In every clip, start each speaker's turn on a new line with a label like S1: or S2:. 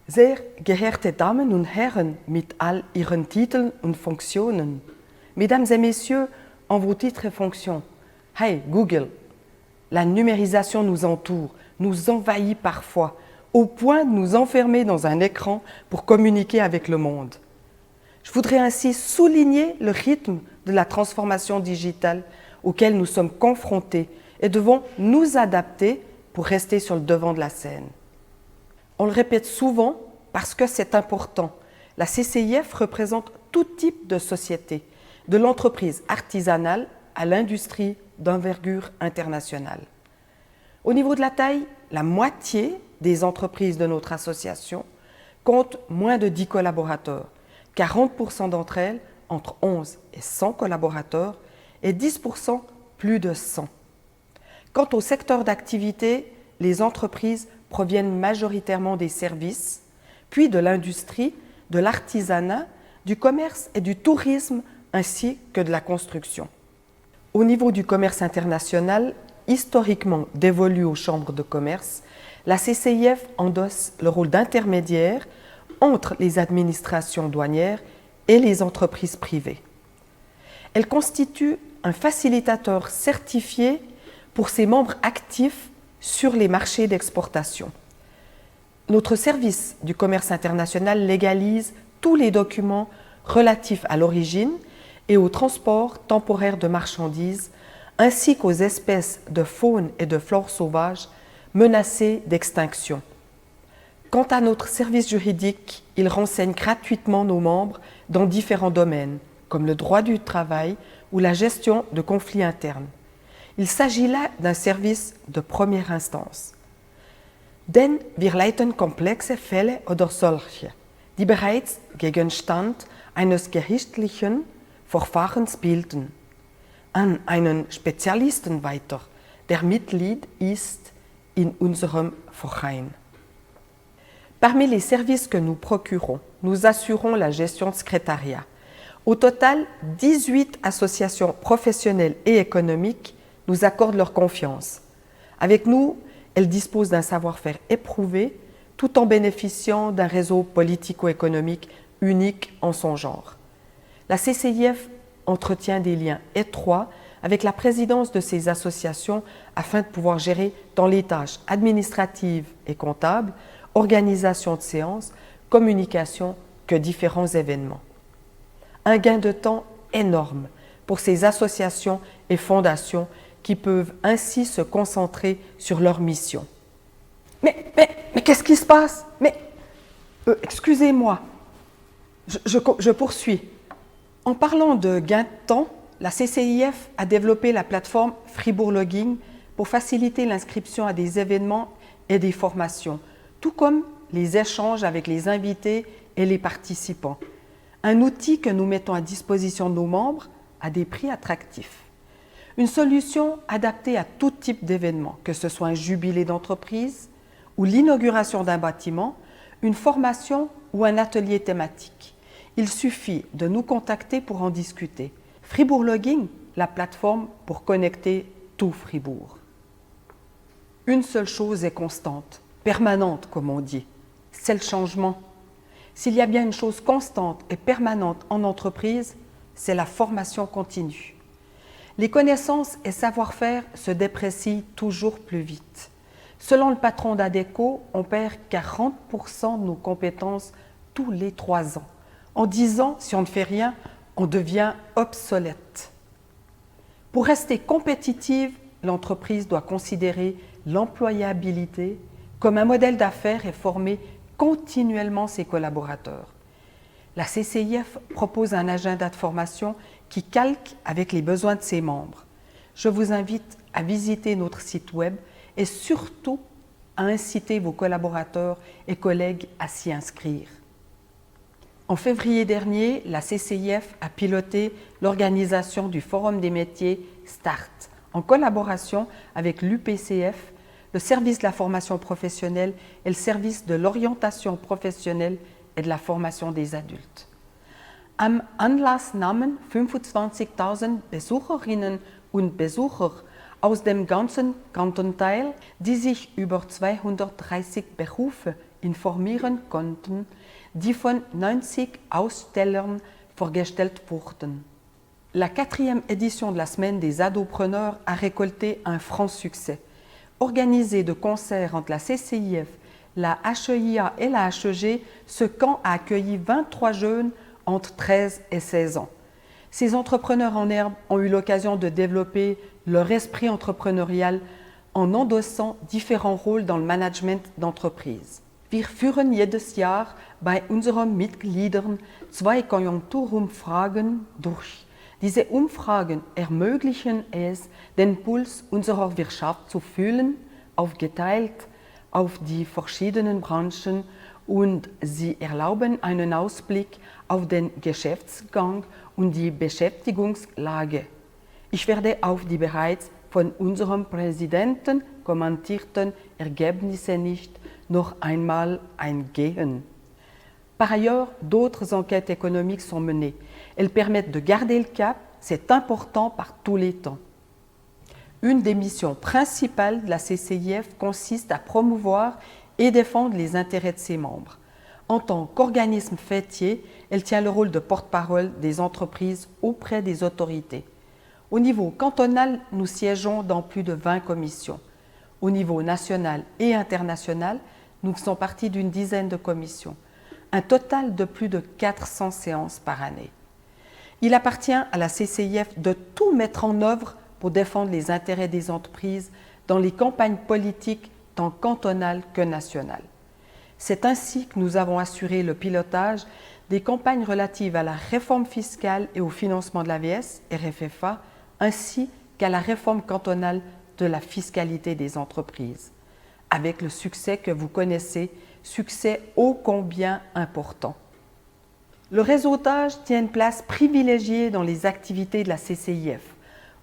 S1: Sehr geehrte Damen und Herren mit all Ihren Titeln und Funktionen, Mesdames et Messieurs, en vos titres et fonctions, hey Google, la numérisation nous entoure, nous envahit parfois, au point de nous enfermer dans un écran pour communiquer avec le monde. Je voudrais ainsi souligner le rythme de la transformation digitale auquel nous sommes confrontés et devons nous adapter pour rester sur le devant de la scène. On le répète souvent parce que c'est important. La CCIF représente tout type de société, de l'entreprise artisanale à l'industrie d'envergure internationale. Au niveau de la taille, la moitié des entreprises de notre association comptent moins de 10 collaborateurs, 40% d'entre elles entre 11 et 100 collaborateurs et 10% plus de 100. Quant au secteur d'activité, les entreprises proviennent majoritairement des services, puis de l'industrie, de l'artisanat, du commerce et du tourisme, ainsi que de la construction. Au niveau du commerce international, historiquement dévolu aux chambres de commerce, la CCIF endosse le rôle d'intermédiaire entre les administrations douanières et les entreprises privées. Elle constitue un facilitateur certifié pour ses membres actifs sur les marchés d'exportation. Notre service du commerce international légalise tous les documents relatifs à l'origine et au transport temporaire de marchandises, ainsi qu'aux espèces de faune et de flore sauvages menacées d'extinction. Quant à notre service juridique, il renseigne gratuitement nos membres dans différents domaines, comme le droit du travail ou la gestion de conflits internes. Il s'agit là d'un service de première instance. Denn wir leiten komplexe Fälle oder solche, die bereits Gegenstand eines gerichtlichen Verfahrens bilden, an einen Spezialisten weiter, der Mitglied ist in unserem Verein. Parmi les services que nous procurons, nous assurons la gestion de secrétariat. Au total, 18 associations professionnelles et économiques nous accordent leur confiance. Avec nous, elles disposent d'un savoir-faire éprouvé tout en bénéficiant d'un réseau politico-économique unique en son genre. La CCIF entretient des liens étroits avec la présidence de ces associations afin de pouvoir gérer tant les tâches administratives et comptables, organisation de séances, communication que différents événements. Un gain de temps énorme pour ces associations et fondations qui peuvent ainsi se concentrer sur leur mission. Mais qu'est-ce qui se passe? Excusez-moi, je poursuis. En parlant de gain de temps, la CCIF a développé la plateforme Fribourg Logging pour faciliter l'inscription à des événements et des formations, tout comme les échanges avec les invités et les participants. Un outil que nous mettons à disposition de nos membres à des prix attractifs. Une solution adaptée à tout type d'événement, que ce soit un jubilé d'entreprise ou l'inauguration d'un bâtiment, une formation ou un atelier thématique. Il suffit de nous contacter pour en discuter. Fribourg Logging, la plateforme pour connecter tout Fribourg. Une seule chose est constante, permanente comme on dit, c'est le changement. S'il y a bien une chose constante et permanente en entreprise, c'est la formation continue. Les connaissances et savoir-faire se déprécient toujours plus vite. Selon le patron d'Adecco, on perd 40% de nos compétences tous les 3 ans. En 10 ans, si on ne fait rien, on devient obsolète. Pour rester compétitive, l'entreprise doit considérer l'employabilité comme un modèle d'affaires et former continuellement ses collaborateurs. La CCIF propose un agenda de formation qui calque avec les besoins de ses membres. Je vous invite à visiter notre site web et surtout à inciter vos collaborateurs et collègues à s'y inscrire. En février dernier, la CCIF a piloté l'organisation du Forum des métiers START en collaboration avec l'UPCF, le service de la formation professionnelle et le service de l'orientation professionnelle et de la formation des adultes. Am Anlass nahmen 25.000 Besucherinnen und Besucher aus dem ganzen Kanton teil, die sich über 230 Berufe informieren konnten, die von 90 Ausstellern vorgestellt wurden. La 4e édition de la Semaine des Adopreneurs a récolté un franc succès. Organisé de concert entre la CCIF, la HEIA et la HEG, ce camp a accueilli 23 jeunes entre 13 et 16 ans. Ces entrepreneurs en herbe ont eu l'occasion de développer leur esprit entrepreneurial en endossant différents rôles dans le management d'entreprise. Wir führen jedes Jahr bei unseren Mitgliedern 2 Konjunkturumfragen durch. Diese Umfragen ermöglichen es, den Puls unserer Wirtschaft zu fühlen, aufgeteilt auf die verschiedenen Branchen, und sie erlauben einen Ausblick auf den Geschäftsgang und die Beschäftigungslage. Ich werde auf die bereits von unserem Präsidenten kommentierten Ergebnisse nicht noch einmal eingehen. Par ailleurs, d'autres enquêtes économiques sont menées. Elles permettent de garder le cap, c'est important par tous les temps. Une des missions principales de la CCIF consiste à promouvoir et défendre les intérêts de ses membres. En tant qu'organisme fêtier, elle tient le rôle de porte-parole des entreprises auprès des autorités. Au niveau cantonal, nous siégeons dans plus de 20 commissions. Au niveau national et international, nous faisons partie d'une dizaine de commissions. Un total de plus de 400 séances par année. Il appartient à la CCIF de tout mettre en œuvre pour défendre les intérêts des entreprises dans les campagnes politiques tant cantonales que nationales. C'est ainsi que nous avons assuré le pilotage des campagnes relatives à la réforme fiscale et au financement de l'AVS, RFFA, ainsi qu'à la réforme cantonale de la fiscalité des entreprises, avec le succès que vous connaissez, succès ô combien important. Le réseautage tient une place privilégiée dans les activités de la CCIF.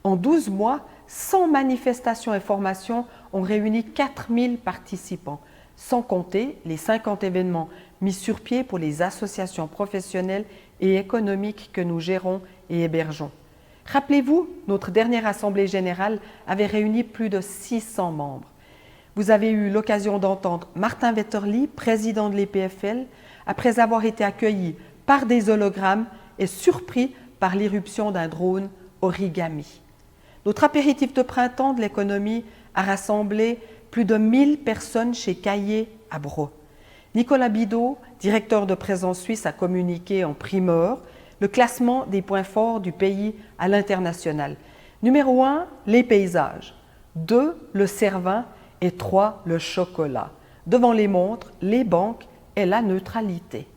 S1: En 12 mois, 100 manifestations et formations ont réuni 4000 participants, sans compter les 50 événements mis sur pied pour les associations professionnelles et économiques que nous gérons et hébergeons. Rappelez-vous, notre dernière Assemblée générale avait réuni plus de 600 membres. Vous avez eu l'occasion d'entendre Martin Wetterli, président de l'EPFL, après avoir été accueilli par des hologrammes et surpris par l'irruption d'un drone origami. Notre apéritif de printemps de l'économie a rassemblé plus de 1000 personnes chez Caillé à Braux. Nicolas Bidot, directeur de Présence Suisse, a communiqué en primeur le classement des points forts du pays à l'international. Numéro 1, les paysages. 2, le Cervin. Et 3, le chocolat. Devant les montres, les banques et la neutralité.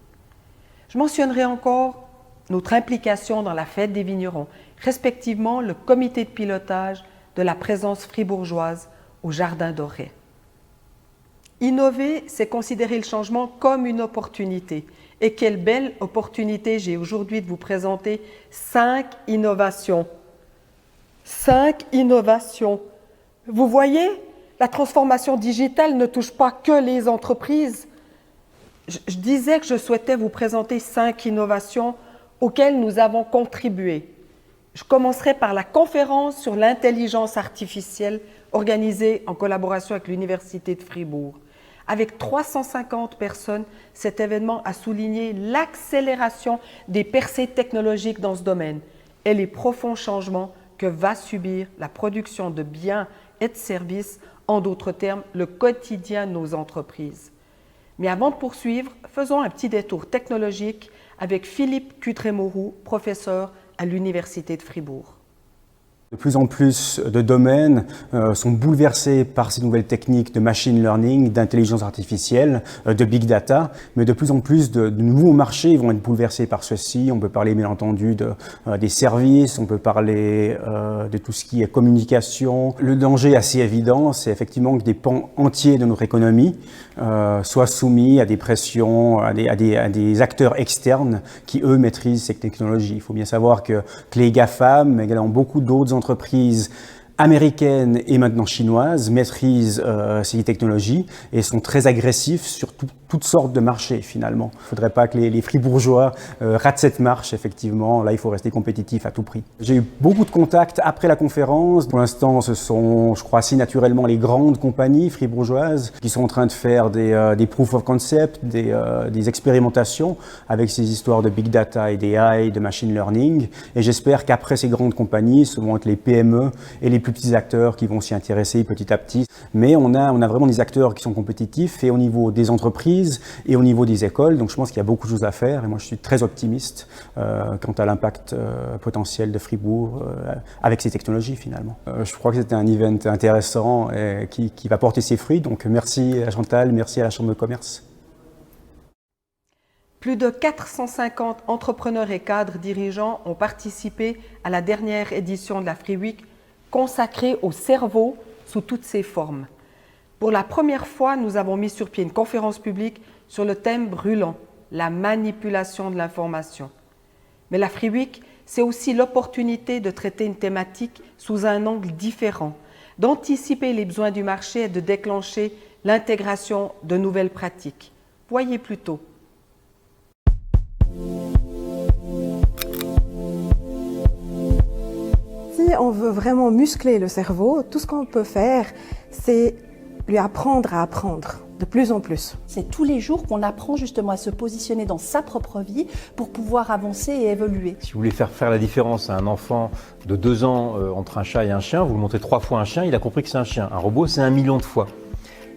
S1: Je mentionnerai encore notre implication dans la fête des vignerons, respectivement le comité de pilotage de la présence fribourgeoise au Jardin doré. Innover, c'est considérer le changement comme une opportunité. Et quelle belle opportunité j'ai aujourd'hui de vous présenter 5 innovations. 5 innovations. Vous voyez, la transformation digitale ne touche pas que les entreprises. Je disais que je souhaitais vous présenter 5 innovations auxquelles nous avons contribué. Je commencerai par la conférence sur l'intelligence artificielle organisée en collaboration avec l'Université de Fribourg. Avec 350 personnes, cet événement a souligné l'accélération des percées technologiques dans ce domaine et les profonds changements que va subir la production de biens et de services, en d'autres termes, le quotidien de nos entreprises. Mais avant de poursuivre, faisons un petit détour technologique avec Philippe Cutré-Moreau, professeur à l'Université de Fribourg.
S2: De plus en plus de domaines sont bouleversés par ces nouvelles techniques de machine learning, d'intelligence artificielle, de big data, mais de plus en plus de nouveaux marchés vont être bouleversés par ceci. On peut parler bien entendu des services, on peut parler de tout ce qui est communication. Le danger est assez évident, c'est effectivement que des pans entiers de notre économie soient soumis à des pressions, à des acteurs externes qui, eux, maîtrisent ces technologies. Il faut bien savoir que les GAFAM, mais également beaucoup d'autres entreprises américaines et maintenant chinoises maîtrisent ces technologies et sont très agressifs sur toutes sortes de marchés finalement. Il ne faudrait pas que les fribourgeois ratent cette marche, effectivement. Là, il faut rester compétitif à tout prix. J'ai eu beaucoup de contacts après la conférence. Pour l'instant, ce sont, je crois, assez naturellement les grandes compagnies fribourgeoises qui sont en train de faire des proof of concept, des expérimentations avec ces histoires de big data et d'AI, de machine learning. Et j'espère qu'après ces grandes compagnies, ce vont être les PME et les plus petits acteurs qui vont s'y intéresser petit à petit. Mais on a vraiment des acteurs qui sont compétitifs et au niveau des entreprises et au niveau des écoles. Donc je pense qu'il y a beaucoup de choses à faire et moi je suis très optimiste quant à l'impact potentiel de Fribourg avec ces technologies finalement. Je crois que c'était un event intéressant et qui va porter ses fruits. Donc merci à Chantal, merci à la Chambre de commerce.
S1: Plus de 450 entrepreneurs et cadres dirigeants ont participé à la dernière édition de la FreeWeek consacrée au cerveau sous toutes ses formes. Pour la première fois, nous avons mis sur pied une conférence publique sur le thème brûlant, la manipulation de l'information. Mais la FreeWeek, c'est aussi l'opportunité de traiter une thématique sous un angle différent, d'anticiper les besoins du marché et de déclencher l'intégration de nouvelles pratiques. Voyez plutôt.
S3: Si on veut vraiment muscler le cerveau, tout ce qu'on peut faire, c'est lui apprendre à apprendre de plus en plus.
S4: C'est tous les jours qu'on apprend justement à se positionner dans sa propre vie pour pouvoir avancer et évoluer.
S5: Si vous voulez faire la différence à un enfant de 2 ans entre un chat et un chien, vous lui montrez 3 fois un chien, il a compris que c'est un chien. Un robot, c'est 1 million de fois.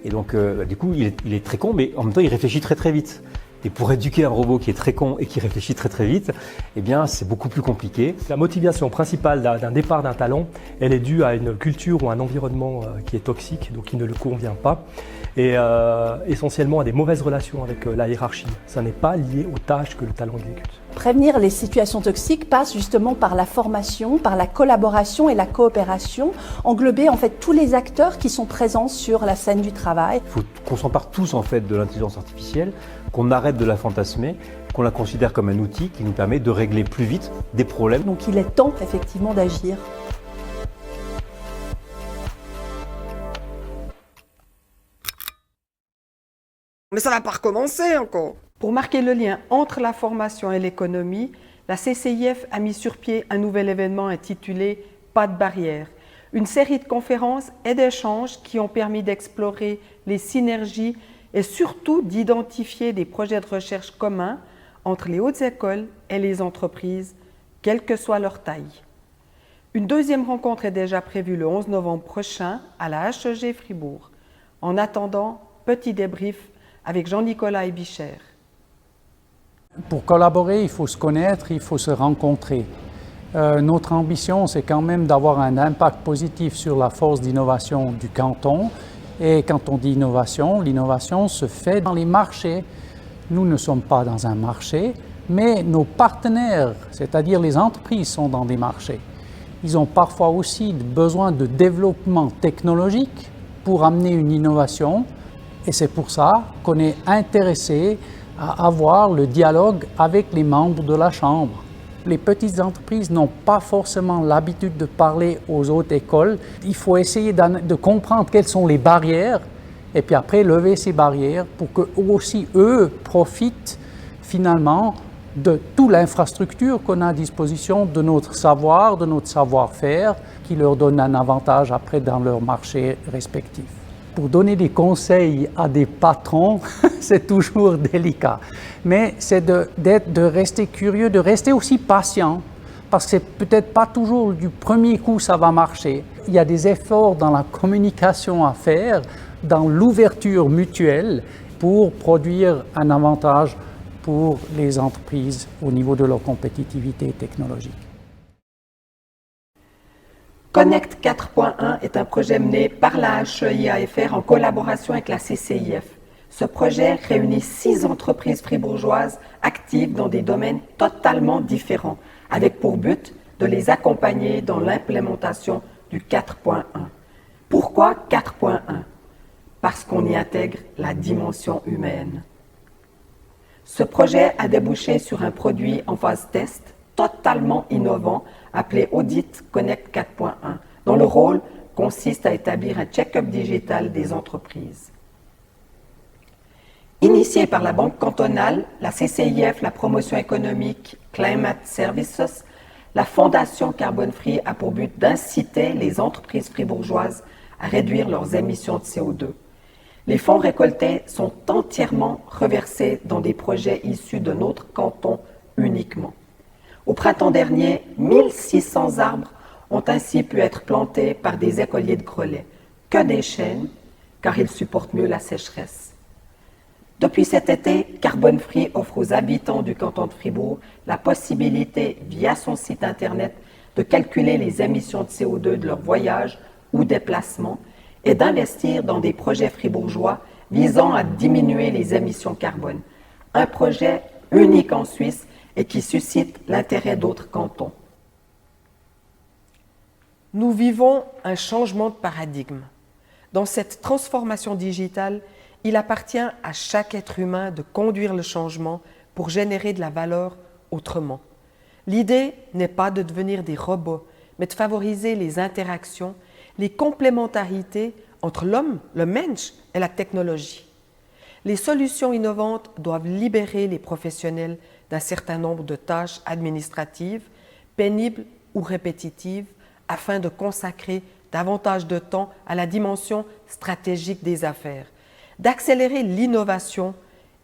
S5: Et donc, du coup, il est très con, mais en même temps, il réfléchit très très vite. Et pour éduquer un robot qui est très con et qui réfléchit très très vite, eh bien, c'est beaucoup plus compliqué.
S6: La motivation principale d'un départ d'un talent, elle est due à une culture ou un environnement qui est toxique, donc qui ne le convient pas, et essentiellement à des mauvaises relations avec la hiérarchie. Ça n'est pas lié aux tâches que le talent exécute.
S4: Prévenir les situations toxiques passe justement par la formation, par la collaboration et la coopération, englober en fait tous les acteurs qui sont présents sur la scène du travail.
S5: Il faut qu'on s'empare tous en fait de l'intelligence artificielle, qu'on arrête de la fantasmer, qu'on la considère comme un outil qui nous permet de régler plus vite des problèmes.
S4: Donc il est temps effectivement d'agir.
S1: Mais ça va pas recommencer encore. Pour marquer le lien entre la formation et l'économie, la CCIF a mis sur pied un nouvel événement intitulé « Pas de barrière », une série de conférences et d'échanges qui ont permis d'explorer les synergies et surtout d'identifier des projets de recherche communs entre les hautes écoles et les entreprises, quelle que soit leur taille. Une deuxième rencontre est déjà prévue le 11 novembre prochain à la HEG Fribourg. En attendant, petit débrief avec Jean-Nicolas Ebicher.
S7: Pour collaborer, il faut se connaître, il faut se rencontrer. Notre ambition, c'est quand même d'avoir un impact positif sur la force d'innovation du canton. Et quand on dit innovation, l'innovation se fait dans les marchés. Nous ne sommes pas dans un marché, mais nos partenaires, c'est-à-dire les entreprises, sont dans des marchés. Ils ont parfois aussi besoin de développement technologique pour amener une innovation. Et c'est pour ça qu'on est intéressé à avoir le dialogue avec les membres de la Chambre. Les petites entreprises n'ont pas forcément l'habitude de parler aux autres écoles. Il faut essayer de comprendre quelles sont les barrières et puis après lever ces barrières pour que aussi eux profitent finalement de toute l'infrastructure qu'on a à disposition, de notre savoir, de notre savoir-faire, qui leur donne un avantage après dans leur marché respectif. Pour donner des conseils à des patrons, c'est toujours délicat. Mais c'est de rester curieux, de rester aussi patient, parce que c'est peut-être pas toujours du premier coup ça va marcher. Il y a des efforts dans la communication à faire, dans l'ouverture mutuelle, pour produire un avantage pour les entreprises au niveau de leur compétitivité technologique.
S1: Connect 4.1 est un projet mené par la HEIAFR en collaboration avec la CCIF. Ce projet réunit 6 entreprises fribourgeoises actives dans des domaines totalement différents, avec pour but de les accompagner dans l'implémentation du 4.1. Pourquoi 4.1 ? Parce qu'on y intègre la dimension humaine. Ce projet a débouché sur un produit en phase test totalement innovant appelé Audit Connect 4.1, dont le rôle consiste à établir un check-up digital des entreprises. Initiée par la Banque cantonale, la CCIF, la promotion économique Climate Services, la Fondation Carbone Free a pour but d'inciter les entreprises fribourgeoises à réduire leurs émissions de CO2. Les fonds récoltés sont entièrement reversés dans des projets issus de notre canton uniquement. Au printemps dernier, 1600 arbres ont ainsi pu être plantés par des écoliers de Grelais. Que des chênes, car ils supportent mieux la sécheresse. Depuis cet été, Carbone Free offre aux habitants du canton de Fribourg la possibilité, via son site internet, de calculer les émissions de CO2 de leurs voyages ou déplacements et d'investir dans des projets fribourgeois visant à diminuer les émissions carbone. Un projet unique en Suisse et qui suscite l'intérêt d'autres cantons. Nous vivons un changement de paradigme. Dans cette transformation digitale, il appartient à chaque être humain de conduire le changement pour générer de la valeur autrement. L'idée n'est pas de devenir des robots, mais de favoriser les interactions, les complémentarités entre l'homme, le mensch et la technologie. Les solutions innovantes doivent libérer les professionnels d'un certain nombre de tâches administratives, pénibles ou répétitives, afin de consacrer davantage de temps à la dimension stratégique des affaires, d'accélérer l'innovation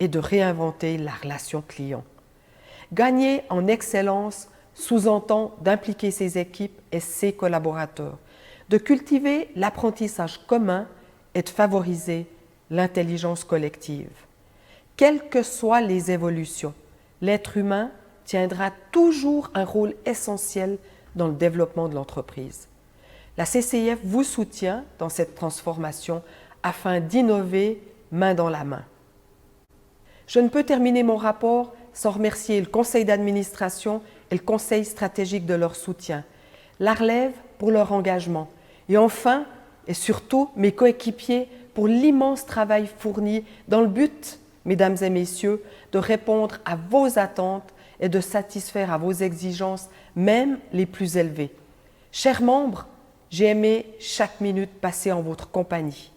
S1: et de réinventer la relation client. Gagner en excellence sous-entend d'impliquer ses équipes et ses collaborateurs, de cultiver l'apprentissage commun et de favoriser l'intelligence collective. Quelles que soient les évolutions, l'être humain tiendra toujours un rôle essentiel dans le développement de l'entreprise. La CCIF vous soutient dans cette transformation afin d'innover main dans la main. Je ne peux terminer mon rapport sans remercier le conseil d'administration et le conseil stratégique de leur soutien, la relève pour leur engagement et enfin et surtout mes coéquipiers pour l'immense travail fourni dans le but, mesdames et messieurs, de répondre à vos attentes et de satisfaire à vos exigences, même les plus élevées. Chers membres, j'ai aimé chaque minute passée en votre compagnie.